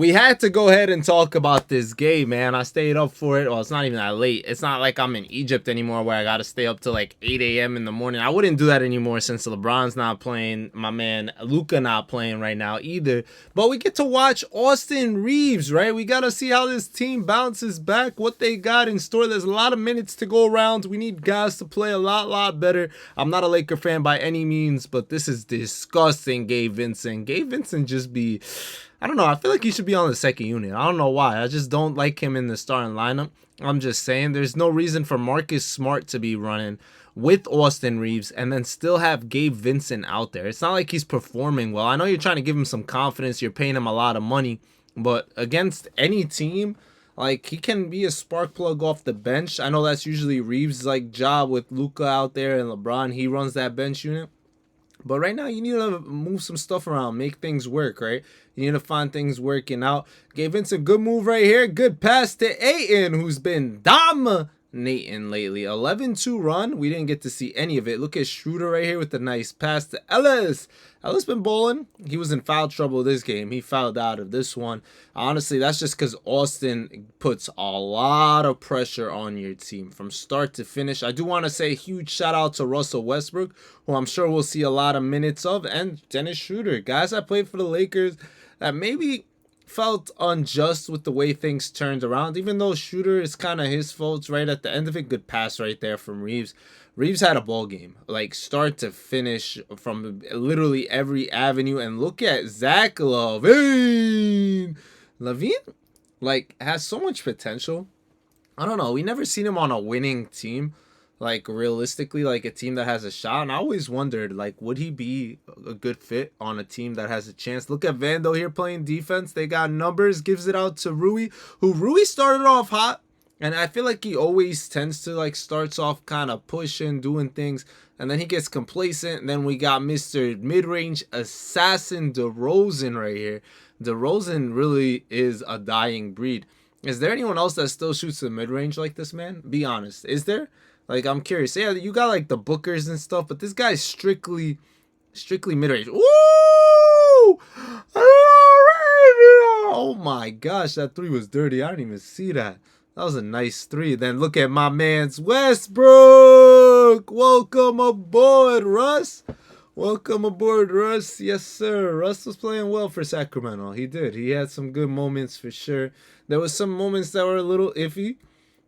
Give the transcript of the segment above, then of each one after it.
We had to go ahead and talk about this game, man. I stayed up for it. Well, it's not even that late. It's not like I'm in Egypt anymore where I got to stay up till like 8 a.m. in the morning. I wouldn't do that anymore since LeBron's not playing. My man Luka not playing right now either. But we get to watch Austin Reaves, right? We got to see how this team bounces back, what they got in store. There's a lot of minutes to go around. We need guys to play a lot better. I'm not a Laker fan by any means, but this is disgusting, Gabe Vincent. Gabe Vincent just be... I don't know. I feel like he should be on the second unit. I don't know why. I just don't like him in the starting lineup. I'm just saying there's no reason for Marcus Smart to be running with Austin Reaves and then still have Gabe Vincent out there. It's not like he's performing well. I know you're trying to give him some confidence. You're paying him a lot of money. But against any team, like, he can be a spark plug off the bench. I know that's usually Reaves' like job with Luka out there and LeBron. He runs that bench unit. But right now, you need to move some stuff around, make things work, right? You need to find things working out. Gave Vince a good move right here. Good pass to Ayton, who's been dominating lately. 11-2 run. We didn't get to see any of it. Look at Schroeder right here with the nice pass to Ellis. Ellis been bowling. He was in foul trouble this game. He fouled out of this one. Honestly, that's just because Austin puts a lot of pressure on your team from start to finish. I do want to say a huge shout out to Russell Westbrook, who I'm sure we'll see a lot of minutes of, and Dennis Schroeder. Guys that played for the Lakers that maybe felt unjust with the way things turned around, even though Schroeder is kind of his fault right at the end of it. Good pass right there from Reaves. Reaves had a ball game, like start to finish from literally every avenue. And look at Zach Lavine. Lavine, like, has so much potential. I don't know. We never seen him on a winning team, like realistically, like a team that has a shot. And I always wondered, like, would he be a good fit on a team that has a chance? Look at Vando here playing defense. They got numbers, gives it out to Rui, who Rui started off hot. And I feel like he always tends to, like, starts off kind of pushing, doing things, and then he gets complacent. And then we got Mr. Mid-Range Assassin Derozan right here. Derozan really is a dying breed. Is there anyone else that still shoots the mid-range like this, man? Be honest. Is there? Like, I'm curious. Yeah, you got, like, the Bookers and stuff, but this guy's strictly mid-range. Ooh! Oh, my gosh. That three was dirty. I didn't even see that. That was a nice three. Then look at my man's Westbrook. Welcome aboard, Russ. Welcome aboard, Russ. Yes, sir. Russ was playing well for Sacramento. He did. He had some good moments for sure. There was some moments that were a little iffy.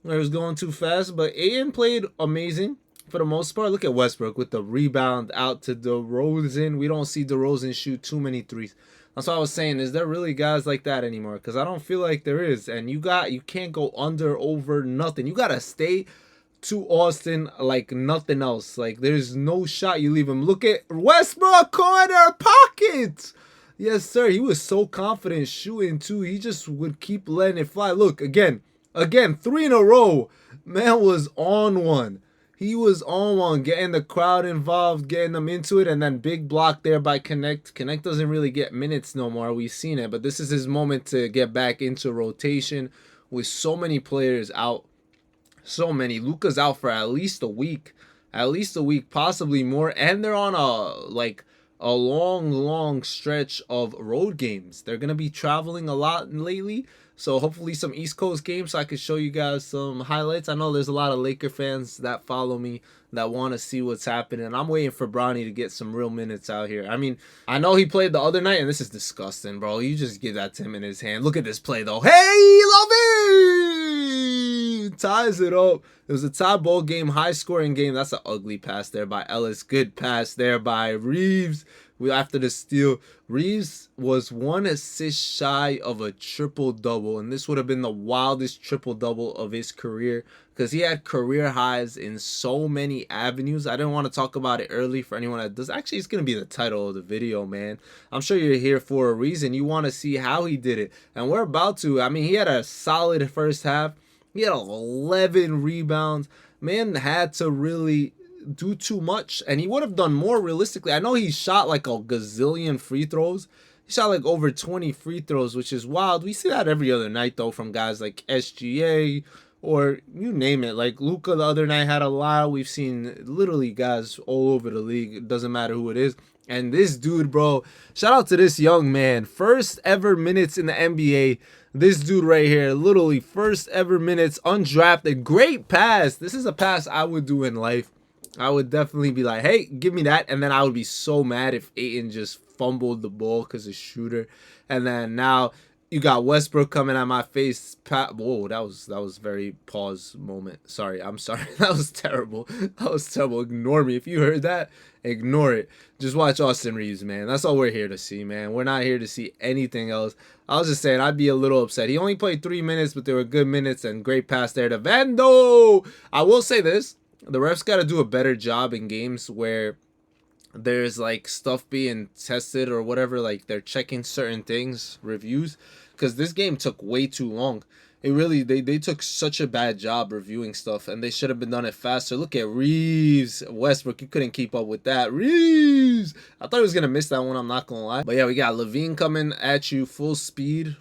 It was going too fast, but Ayton played amazing for the most part. Look at Westbrook with the rebound out to DeRozan. We don't see DeRozan shoot too many threes. That's what I was saying. Is there really guys like that anymore? Because I don't feel like there is. And you can't go under, over, nothing. You got to stay to Austin like nothing else. Like, there's no shot you leave him. Look at Westbrook, corner pocket. Yes, sir. He was so confident shooting, too. He just would keep letting it fly. Look, again, three in a row. Man was on one. He was on one, getting the crowd involved, getting them into it, and then big block there by Connect. Connect doesn't really get minutes no more. We've seen it, but this is his moment to get back into rotation with so many players out. So many. Luka's out for at least a week. Possibly more. And they're on a long stretch of road games. They're going to be traveling a lot lately. So hopefully some East Coast games so I can show you guys some highlights. I know there's a lot of Laker fans that follow me that want to see what's happening. I'm waiting for Bronny to get some real minutes out here. I mean, I know he played the other night, and this is disgusting, bro. You just give that to him in his hand. Look at this play, though. Hey, Lavine! Ties it up. It was a tie ball game, high-scoring game. That's an ugly pass there by Ellis. Good pass there by Reaves. After the steal, Reaves was 1 assist shy of a triple-double, and this would have been the wildest triple-double of his career because he had career highs in so many avenues. I didn't want to talk about it early for anyone that does. Actually, it's going to be the title of the video, man. I'm sure you're here for a reason. You want to see how he did it, and we're about to. I mean, he had a solid first half. He had 11 rebounds. Man had to really do too much, and he would have done more realistically. I know he shot like a gazillion free throws. He shot like over 20 free throws, which is wild. We see that every other night though from guys like SGA or you name it. Like Luka the other night had a lot. We've seen literally guys all over the league. It doesn't matter who it is. And this dude, bro, shout out to this young man. First ever minutes in the NBA. This dude right here, literally first ever minutes, undrafted. Great pass. This is a pass I would do in life. I would definitely be like, hey, give me that. And then I would be so mad if Ayton just fumbled the ball because of shooter. And then now you got Westbrook coming at my face. Whoa, that was very pause moment. Sorry, I'm sorry. That was terrible. That was terrible. Ignore me. If you heard that, ignore it. Just watch Austin Reaves, man. That's all we're here to see, man. We're not here to see anything else. I was just saying, I'd be a little upset. He only played 3 minutes, but they were good minutes and great pass there to Vando. I will say this. The refs got to do a better job in games where there's like stuff being tested or whatever, like they're checking certain things, reviews, because this game took way too long. It really, they took such a bad job reviewing stuff, and they should have been done it faster. Look at Reaves. Westbrook, you couldn't keep up with that. Reaves! I thought he was going to miss that one, I'm not going to lie. But yeah, we got Lavine coming at you full speed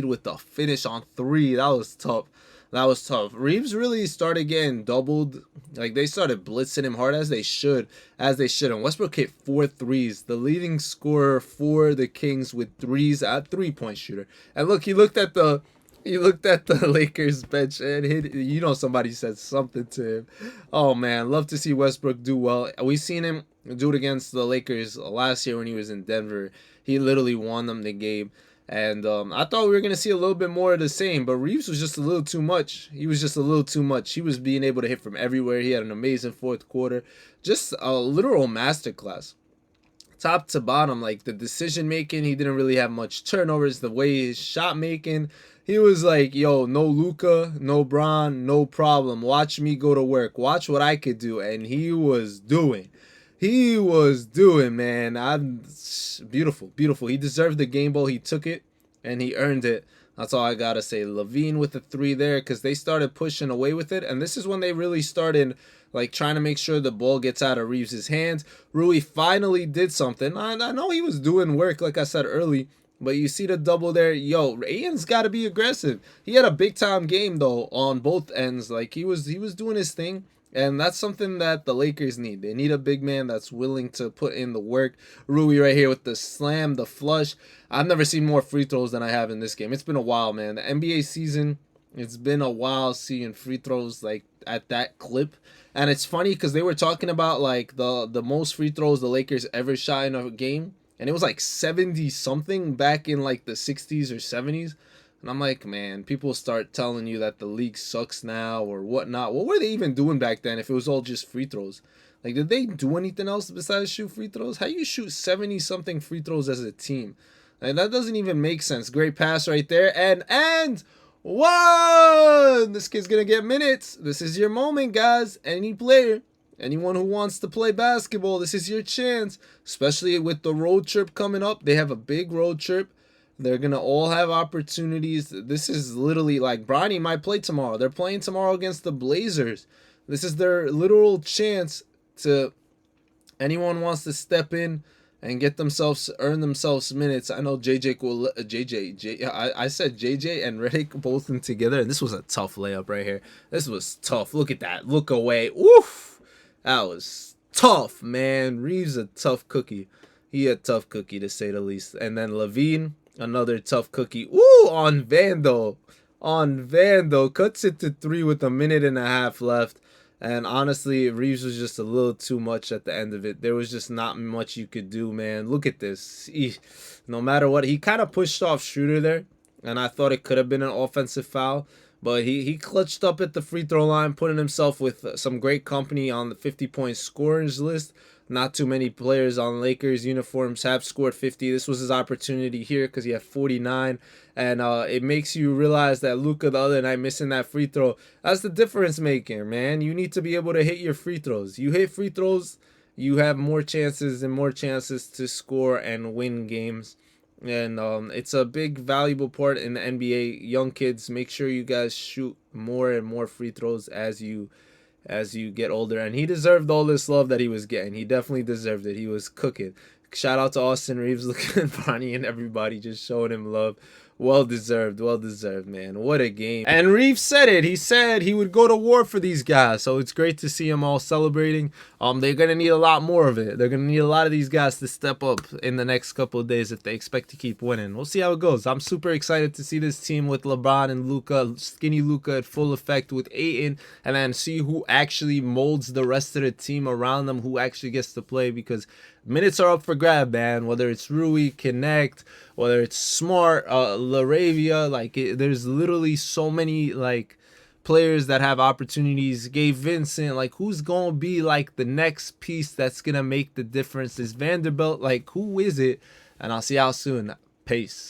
with the finish on 3. That was tough. That was tough. Reaves really started getting doubled. Like, they started blitzing him hard as they should. And Westbrook hit 4 threes. The leading scorer for the Kings with threes at 3-point shooter. And look, he looked at the Lakers bench and hit. You know, somebody said something to him. Oh man, love to see Westbrook do well. We seen him do it against the Lakers last year when he was in Denver. He literally won them the game. And I thought we were going to see a little bit more of the same, but Reaves was just a little too much. He was just a little too much. He was being able to hit from everywhere. He had an amazing fourth quarter. Just a literal masterclass. Top to bottom, like the decision making, he didn't really have much turnovers. The way his shot making, he was like, yo, no Luka, no Bron, no problem. Watch me go to work. Watch what I could do. And he was doing. He was doing, man. Beautiful. He deserved the game ball. He took it, and he earned it. That's all I got to say. Lavine with the 3 there because they started pushing away with it. And this is when they really started like trying to make sure the ball gets out of Reaves' hands. Rui finally did something. I know he was doing work, like I said early. But you see the double there. Yo, Ayton's got to be aggressive. He had a big-time game, though, on both ends. Like, he was doing his thing. And that's something that the Lakers need. They need a big man that's willing to put in the work. Rui right here with the slam, the flush. I've never seen more free throws than I have in this game. It's been a while, man. The NBA season, it's been a while seeing free throws like at that clip. And it's funny because they were talking about like the most free throws the Lakers ever shot in a game. And it was like 70-something back in like the 60s or 70s. And I'm like, man, people start telling you that the league sucks now or whatnot. What were they even doing back then if it was all just free throws? Like, did they do anything else besides shoot free throws? How you shoot 70-something free throws as a team? Like, that doesn't even make sense. Great pass right there. And one! This kid's going to get minutes. This is your moment, guys. Any player, anyone who wants to play basketball, this is your chance. Especially with the road trip coming up. They have a big road trip. They're going to all have opportunities. This is literally like Bronny might play tomorrow. They're playing tomorrow against the Blazers. This is their literal chance to anyone wants to step in and get themselves, earn themselves minutes. I know I said JJ and Redick both in together. And this was a tough layup right here. This was tough. Look at that. Look away. Oof. That was tough, man. Reaves a tough cookie. He a tough cookie to say the least. And then Lavine. Another tough cookie. Ooh, on Vando. Cuts it to 3 with a minute and a half left. And honestly, Reaves was just a little too much at the end of it. There was just not much you could do, man. Look at this. No matter what, he kind of pushed off Schroeder there. And I thought it could have been an offensive foul. But he clutched up at the free throw line, putting himself with some great company on the 50-point scorers list. Not too many players on Lakers uniforms have scored 50. This was his opportunity here because he had 49. And it makes you realize that Luka the other night missing that free throw, that's the difference maker, man. You need to be able to hit your free throws. You hit free throws, you have more chances to score and win games. And it's a big, valuable part in the NBA. Young kids, make sure you guys shoot more and more free throws as you get older. And he deserved all this love that he was getting. He definitely deserved it. He was cooking. Shout out to Austin Reaves, looking at Bonnie and everybody, just showing him love. Well deserved, man. What a game. And Reave said it. He said he would go to war for these guys. So it's great to see them all celebrating. They're gonna need a lot more of it. They're gonna need a lot of these guys to step up in the next couple of days if they expect to keep winning. We'll see how it goes. I'm super excited to see this team with LeBron and Luka, skinny Luka at full effect with Ayton, and then see who actually molds the rest of the team around them, who actually gets to play, because minutes are up for grab, man. Whether it's Rui, Connect, whether it's Smart, Laravia, like there's literally so many like players that have opportunities. Gabe Vincent, like who's gonna be like the next piece that's gonna make the difference? Is Vanderbilt, like who is it? And I'll see y'all soon. Peace.